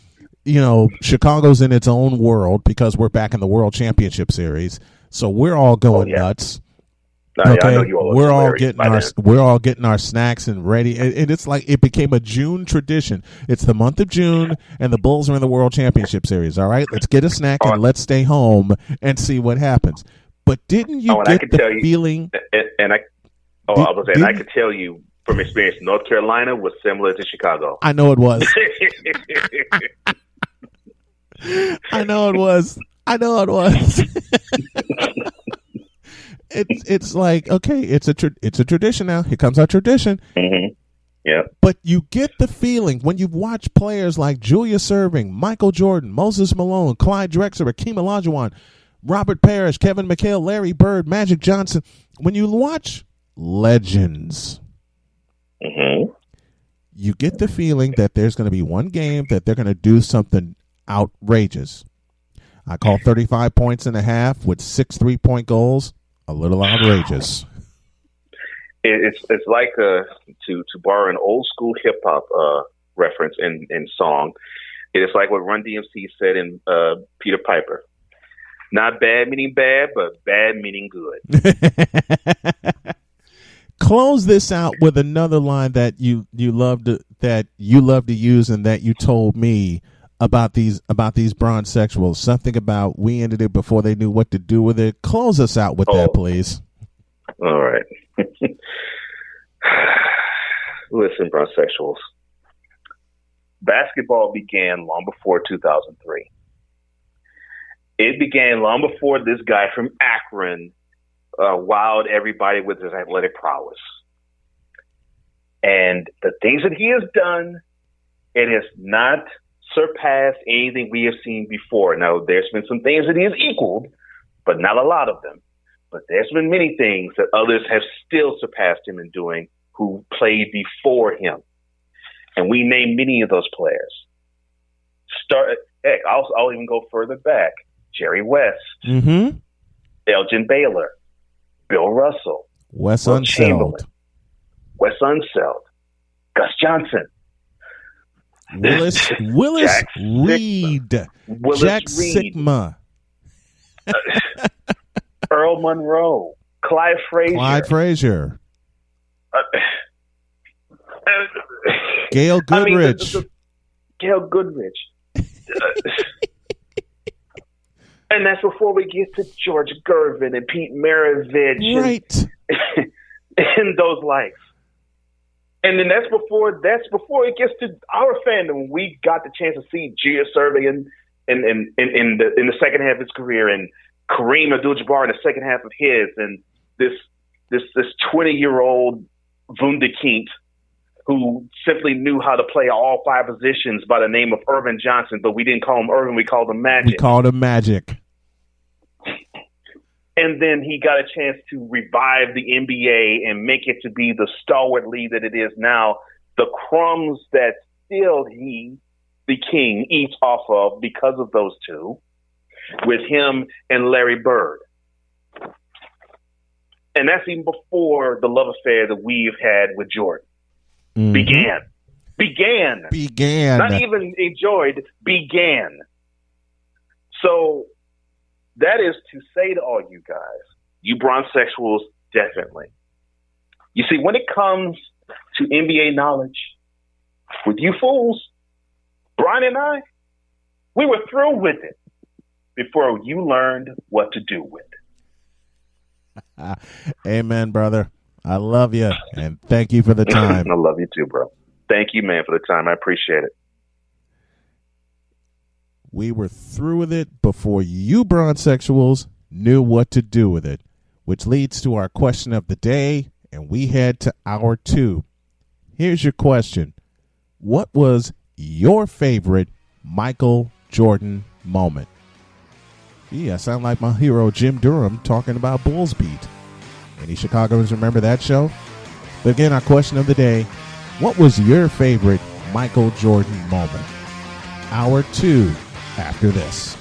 You know, Chicago's in its own world because we're back in the World Championship Series. So we're all going nuts. Okay, I know you all we're all getting our snacks and ready. And it's like it became a June tradition. It's the month of June, and the Bulls are in the World Championship Series. All right, let's get a snack and let's stay home and see what happens. But didn't you get the feeling? I could tell you from experience, North Carolina was similar to Chicago. I know it was. I know it was. It's like, okay, it's a tradition now. Here comes our tradition. Mm-hmm. Yeah. But you get the feeling when you watch players like Julius Erving, Michael Jordan, Moses Malone, Clyde Drexler, Hakeem Olajuwon, Robert Parrish, Kevin McHale, Larry Bird, Magic Johnson. When you watch legends, you get the feeling that there's going to be one game that they're going to do something outrageous. I call 35 points in a half with 6 3-point goals a little outrageous. It's like to borrow an old school hip hop reference in song. It's like what Run DMC said in Peter Piper. Not bad meaning bad, but bad meaning good. Close this out with another line that you love to use and that you told me about these bronzexuals. Something about we ended it before they knew what to do with it. Close us out with that, please. All right. Listen, bronzexuals. basketball began long before 2003. It began long before this guy from Akron wowed everybody with his athletic prowess. And the things that he has done, it has not surpassed anything we have seen before. Now, there's been some things that he has equaled, but not a lot of them. But there's been many things that others have still surpassed him in doing who played before him. And we name many of those players. I'll even go further back. Jerry West, Elgin Baylor, Bill Russell, Wes Unseld, Gus Johnson, Willis Reed, Jack Sikma, Earl Monroe, Clyde Frazier, Gail Goodrich. Gail Goodrich. And that's before we get to George Gervin and Pete Maravich, right? And those likes. And then that's before it gets to our fandom. We got the chance to see Gia Serbian in the second half of his career, and Kareem Abdul-Jabbar in the second half of his, and this 20-year-old Wunderkind who simply knew how to play all five positions by the name of Irvin Johnson, but we didn't call him Irvin, we called him Magic. We called him Magic. And then he got a chance to revive the NBA and make it to be the stalwart league that it is now. The crumbs that still he, the king, eats off of because of those two, with him and Larry Bird. And that's even before the love affair that we've had with Jordan began. Not even enjoyed, began. So that is to say to all you guys, you bronzexuals, definitely. You see, when it comes to NBA knowledge, with you fools, Brian and I, we were through with it before you learned what to do with it. Amen, brother. I love you, and thank you for the time. I love you too, bro. Thank you, man, for the time. I appreciate it. We were through with it before you bronzexuals knew what to do with it, which leads to our question of the day, and we head to hour 2. Here's your question. What was your favorite Michael Jordan moment? Yeah, I sound like my hero Jim Durham talking about Bulls Beat. Any Chicagoans remember that show? But again, our question of the day, what was your favorite Michael Jordan moment? Hour 2 after this.